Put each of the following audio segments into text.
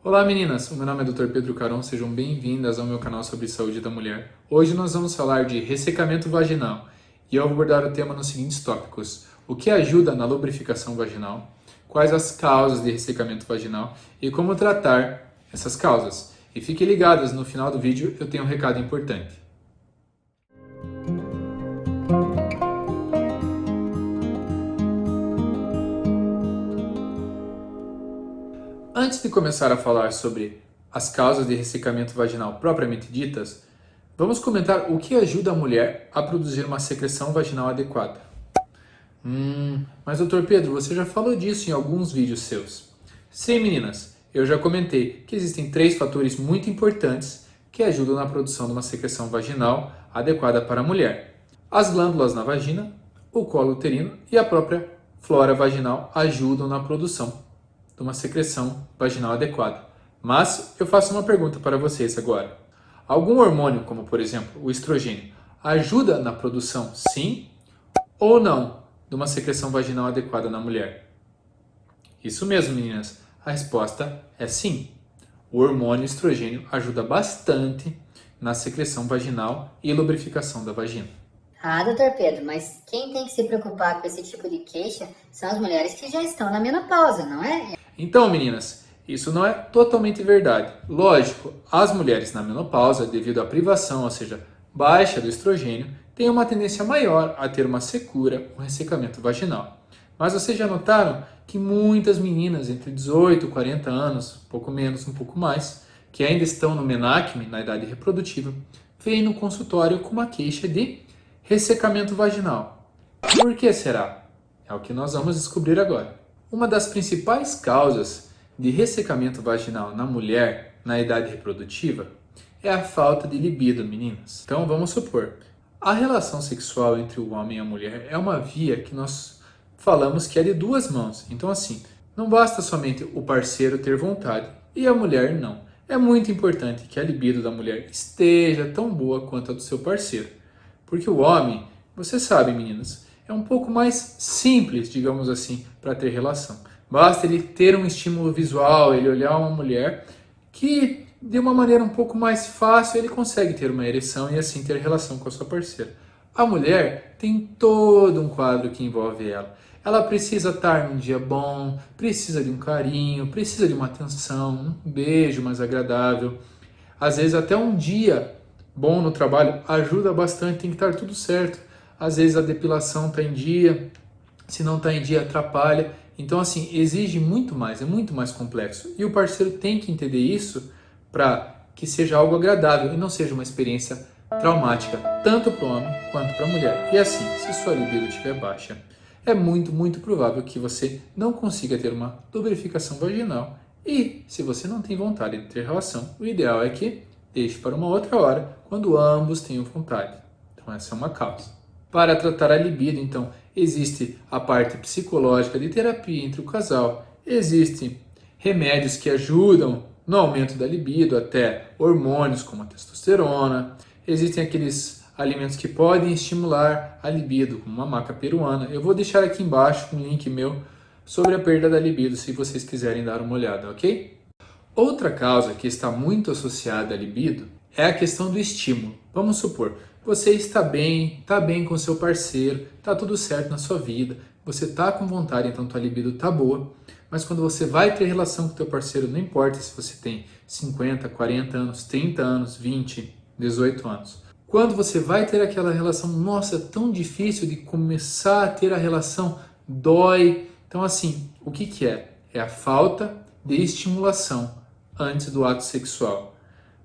Olá meninas, o meu nome é Dr. Pedro Caron, sejam bem-vindas ao meu canal sobre saúde da mulher. Hoje nós vamos falar de ressecamento vaginal e eu vou abordar o tema nos seguintes tópicos: o que ajuda na lubrificação vaginal, quais as causas de ressecamento vaginal e como tratar essas causas. E fiquem ligadas, no final do vídeo eu tenho um recado importante. Antes de começar a falar sobre as causas de ressecamento vaginal propriamente ditas, vamos comentar o que ajuda a mulher a produzir uma secreção vaginal adequada. Mas Dr. Pedro, você já falou disso em alguns vídeos seus. Sim, meninas, eu já comentei que existem 3 fatores muito importantes que ajudam na produção de uma secreção vaginal adequada para a mulher. As glândulas na vagina, o colo uterino e a própria flora vaginal ajudam na produção de uma secreção vaginal adequada. Mas eu faço uma pergunta para vocês agora. Algum hormônio, como por exemplo o estrogênio, ajuda na produção, sim ou não, de uma secreção vaginal adequada na mulher? Isso mesmo, meninas. A resposta é sim. O hormônio estrogênio ajuda bastante na secreção vaginal e lubrificação da vagina. Ah, doutor Pedro, mas quem tem que se preocupar com esse tipo de queixa são as mulheres que já estão na menopausa, não é? Então, meninas, isso não é totalmente verdade. Lógico, as mulheres na menopausa, devido à privação, ou seja, baixa do estrogênio, têm uma tendência maior a ter uma secura, um ressecamento vaginal. Mas vocês já notaram que muitas meninas entre 18 e 40 anos, um pouco menos, um pouco mais, que ainda estão no menacme, na idade reprodutiva, vêm no consultório com uma queixa de ressecamento vaginal. Por que será? É o que nós vamos descobrir agora. Uma das principais causas de ressecamento vaginal na mulher na idade reprodutiva é a falta de libido, meninas. Então vamos supor, a relação sexual entre o homem e a mulher é uma via que nós falamos que é de 2 mãos. Então assim, não basta somente o parceiro ter vontade e a mulher não. É muito importante que a libido da mulher esteja tão boa quanto a do seu parceiro. Porque o homem, você sabe, meninas, é um pouco mais simples, digamos assim, para ter relação. Basta ele ter um estímulo visual, ele olhar uma mulher que de uma maneira um pouco mais fácil ele consegue ter uma ereção e assim ter relação com a sua parceira. A mulher tem todo um quadro que envolve ela. Ela precisa estar num dia bom, precisa de um carinho, precisa de uma atenção, um beijo mais agradável. Às vezes até um dia bom no trabalho ajuda bastante, tem que estar tudo certo. Às vezes a depilação está em dia, se não está em dia atrapalha. Então assim, exige muito mais, é muito mais complexo. E o parceiro tem que entender isso para que seja algo agradável e não seja uma experiência traumática, tanto para o homem quanto para a mulher. E assim, se sua libido estiver baixa, é muito provável que você não consiga ter uma lubrificação vaginal. E se você não tem vontade de ter relação, o ideal é que deixe para uma outra hora, quando ambos tenham vontade. Então essa é uma causa. Para tratar a libido, então, existe a parte psicológica de terapia entre o casal, existem remédios que ajudam no aumento da libido, até hormônios como a testosterona, existem aqueles alimentos que podem estimular a libido, como a maca peruana. Eu vou deixar aqui embaixo um link meu sobre a perda da libido, se vocês quiserem dar uma olhada, ok? Outra causa que está muito associada à libido é a questão do estímulo. Vamos supor, você está bem com seu parceiro, está tudo certo na sua vida, você está com vontade, então tua libido está boa, mas quando você vai ter relação com teu parceiro, não importa se você tem 50, 40 anos, 30 anos, 20, 18 anos. Quando você vai ter aquela relação, nossa, é tão difícil de começar a ter a relação, dói. Então assim, o que é? É a falta de estimulação antes do ato sexual.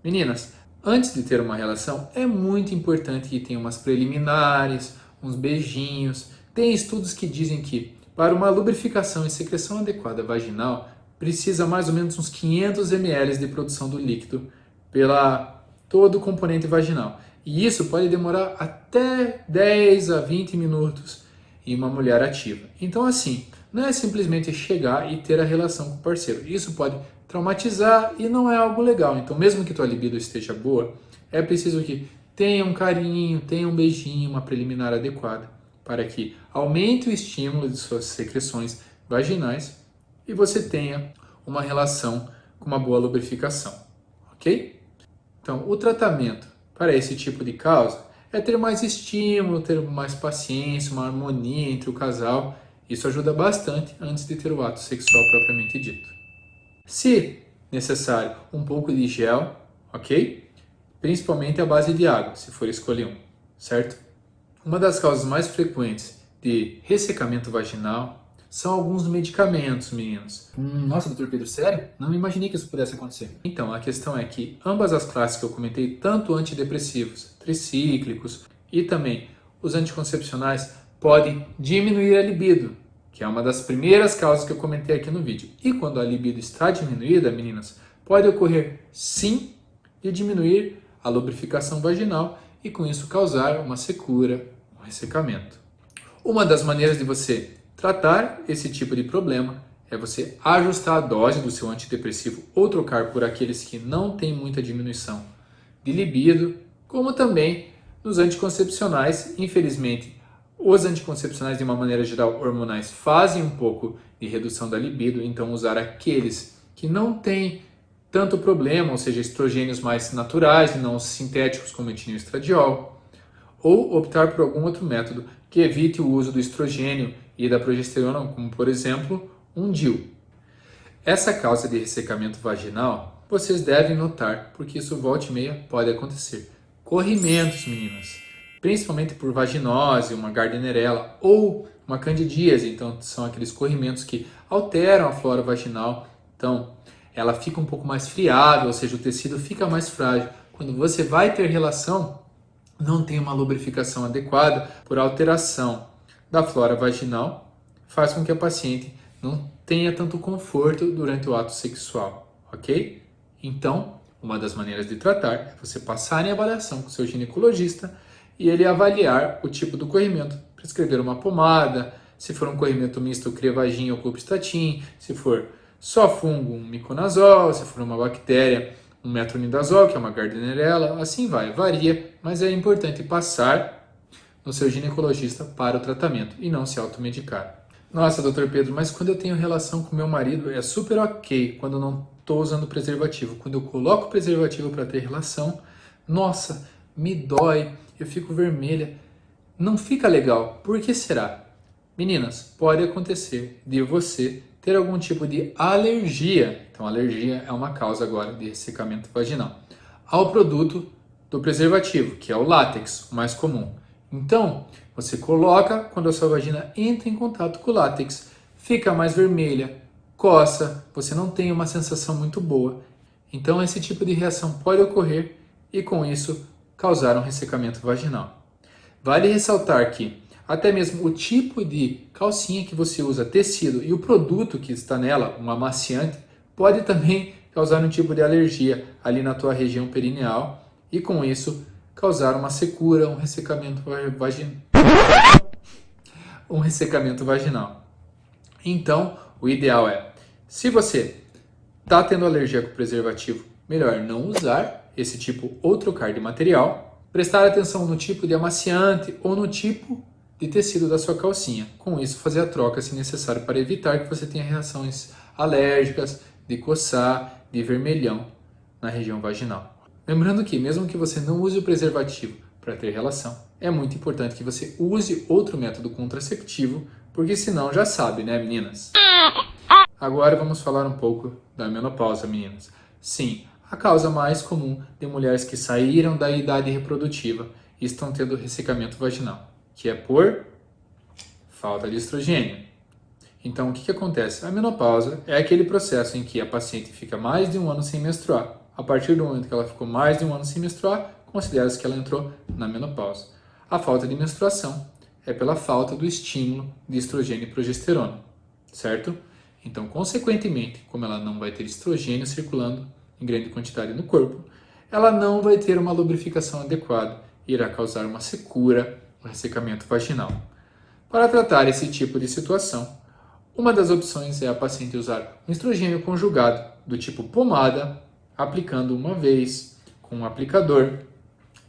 Meninas, antes de ter uma relação, é muito importante que tenha umas preliminares, uns beijinhos. Tem estudos que dizem que para uma lubrificação e secreção adequada vaginal, precisa mais ou menos uns 500 ml de produção do líquido pela todo o componente vaginal. E isso pode demorar até 10 a 20 minutos em uma mulher ativa. Então assim, não é simplesmente chegar e ter a relação com o parceiro. Isso pode traumatizar e não é algo legal. Então, mesmo que tua libido esteja boa, é preciso que tenha um carinho, tenha um beijinho, uma preliminar adequada, para que aumente o estímulo de suas secreções vaginais e você tenha uma relação com uma boa lubrificação, ok? Então, o tratamento para esse tipo de causa é ter mais estímulo, ter mais paciência, uma harmonia entre o casal. Isso ajuda bastante antes de ter o ato sexual propriamente dito. Se necessário, um pouco de gel, ok? Principalmente à base de água, se for escolher um, certo? Uma das causas mais frequentes de ressecamento vaginal são alguns medicamentos, meninos. Nossa, doutor Pedro, sério? Não imaginei que isso pudesse acontecer. Então, a questão é que ambas as classes que eu comentei, tanto antidepressivos, tricíclicos e também os anticoncepcionais, podem diminuir a libido, que é uma das primeiras causas que eu comentei aqui no vídeo. E quando a libido está diminuída, meninas, pode ocorrer sim de diminuir a lubrificação vaginal e com isso causar uma secura, um ressecamento. Uma das maneiras de você tratar esse tipo de problema é você ajustar a dose do seu antidepressivo ou trocar por aqueles que não têm muita diminuição de libido, como também nos anticoncepcionais. Infelizmente, os anticoncepcionais, de uma maneira geral, hormonais, fazem um pouco de redução da libido, então usar aqueles que não têm tanto problema, ou seja, estrogênios mais naturais e não sintéticos como etinil e estradiol, ou optar por algum outro método que evite o uso do estrogênio e da progesterona, como por exemplo, um DIU. Essa causa de ressecamento vaginal, vocês devem notar, porque isso volta e meia pode acontecer. Corrimentos, meninas, principalmente por vaginose, uma Gardnerella ou uma candidíase, então são aqueles corrimentos que alteram a flora vaginal, então ela fica um pouco mais friável, ou seja, o tecido fica mais frágil. Quando você vai ter relação, não tem uma lubrificação adequada por alteração da flora vaginal, faz com que a paciente não tenha tanto conforto durante o ato sexual, ok? Então, uma das maneiras de tratar é você passar em avaliação com o seu ginecologista e ele avaliar o tipo do corrimento, prescrever uma pomada, se for um corrimento misto, Crevagin ou Colpistatin, se for só fungo, um miconazol, se for uma bactéria, um metronidazol, que é uma Gardnerella, assim vai, varia, mas é importante passar no seu ginecologista para o tratamento e não se automedicar. Nossa, doutor Pedro, mas quando eu tenho relação com meu marido é super ok quando eu não estou usando preservativo. Quando eu coloco preservativo para ter relação, nossa, me dói, eu fico vermelha, não fica legal. Por que será? Meninas, pode acontecer de você ter algum tipo de alergia, então alergia é uma causa agora de ressecamento vaginal, ao produto do preservativo, que é o látex, o mais comum. Então, você coloca, quando a sua vagina entra em contato com o látex, fica mais vermelha, coça, você não tem uma sensação muito boa. Então, esse tipo de reação pode ocorrer e, com isso, causar um ressecamento vaginal. Vale ressaltar que até mesmo o tipo de calcinha que você usa, tecido e o produto que está nela, um amaciante, pode também causar um tipo de alergia ali na tua região perineal e com isso causar uma secura, um ressecamento vaginal. Então, o ideal é, se você está tendo alergia com preservativo, melhor não usar esse tipo ou trocar de material, prestar atenção no tipo de amaciante ou no tipo de tecido da sua calcinha. Com isso, fazer a troca se necessário para evitar que você tenha reações alérgicas, de coçar, de vermelhão na região vaginal. Lembrando que, mesmo que você não use o preservativo para ter relação, é muito importante que você use outro método contraceptivo, porque senão já sabe, né, meninas? Agora vamos falar um pouco da menopausa, meninas. Sim, a causa mais comum de mulheres que saíram da idade reprodutiva e estão tendo ressecamento vaginal, que é por falta de estrogênio. Então, o que acontece? A menopausa é aquele processo em que a paciente fica mais de um ano sem menstruar. A partir do momento que ela ficou mais de um ano sem menstruar, considera-se que ela entrou na menopausa. A falta de menstruação é pela falta do estímulo de estrogênio e progesterona, certo? Então, consequentemente, como ela não vai ter estrogênio circulando em grande quantidade no corpo, ela não vai ter uma lubrificação adequada e irá causar uma secura, um ressecamento vaginal. Para tratar esse tipo de situação, uma das opções é a paciente usar um estrogênio conjugado do tipo pomada, aplicando uma vez com um aplicador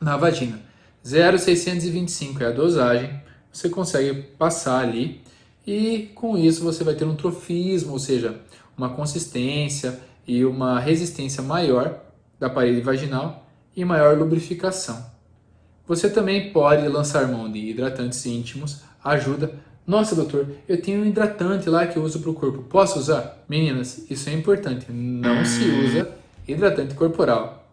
na vagina. 0,625 é a dosagem, você consegue passar ali e com isso você vai ter um trofismo, ou seja, uma consistência e uma resistência maior da parede vaginal e maior lubrificação. Você também pode lançar mão de hidratantes íntimos, ajuda. Nossa, doutor, eu tenho um hidratante lá que eu uso para o corpo, posso usar? Meninas, isso é importante, não se usa hidratante corporal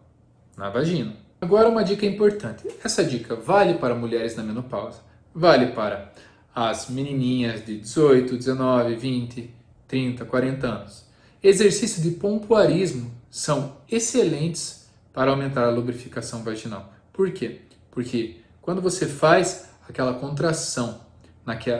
na vagina. Agora uma dica importante, essa dica vale para mulheres na menopausa, vale para as menininhas de 18, 19, 20, 30, 40 anos. Exercícios de pompoarismo são excelentes para aumentar a lubrificação vaginal. Por quê? Porque quando você faz aquela contração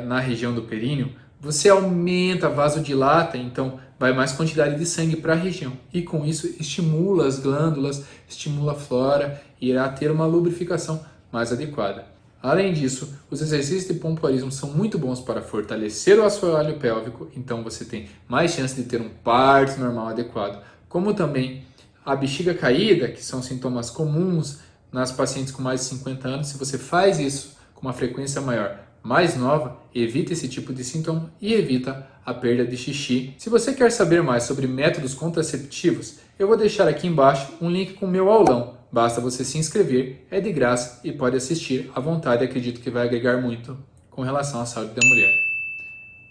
na região do períneo, você aumenta, vasodilata, então vai mais quantidade de sangue para a região. E com isso estimula as glândulas, estimula a flora e irá ter uma lubrificação mais adequada. Além disso, os exercícios de pompoarismo são muito bons para fortalecer o assoalho pélvico, então você tem mais chance de ter um parto normal adequado. Como também a bexiga caída, que são sintomas comuns nas pacientes com mais de 50 anos, se você faz isso com uma frequência maior, mais nova, evita esse tipo de sintoma e evita a perda de xixi. Se você quer saber mais sobre métodos contraceptivos, eu vou deixar aqui embaixo um link com o meu aulão. Basta você se inscrever, é de graça e pode assistir à vontade. Acredito que vai agregar muito com relação à saúde da mulher.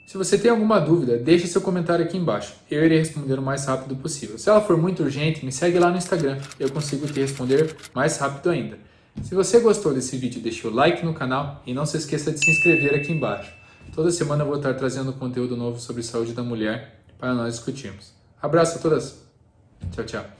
Se você tem alguma dúvida, deixe seu comentário aqui embaixo. Eu irei responder o mais rápido possível. Se ela for muito urgente, me segue lá no Instagram. Eu consigo te responder mais rápido ainda. Se você gostou desse vídeo, deixe o like no canal e não se esqueça de se inscrever aqui embaixo. Toda semana eu vou estar trazendo conteúdo novo sobre saúde da mulher para nós discutirmos. Abraço a todas. Tchau, tchau.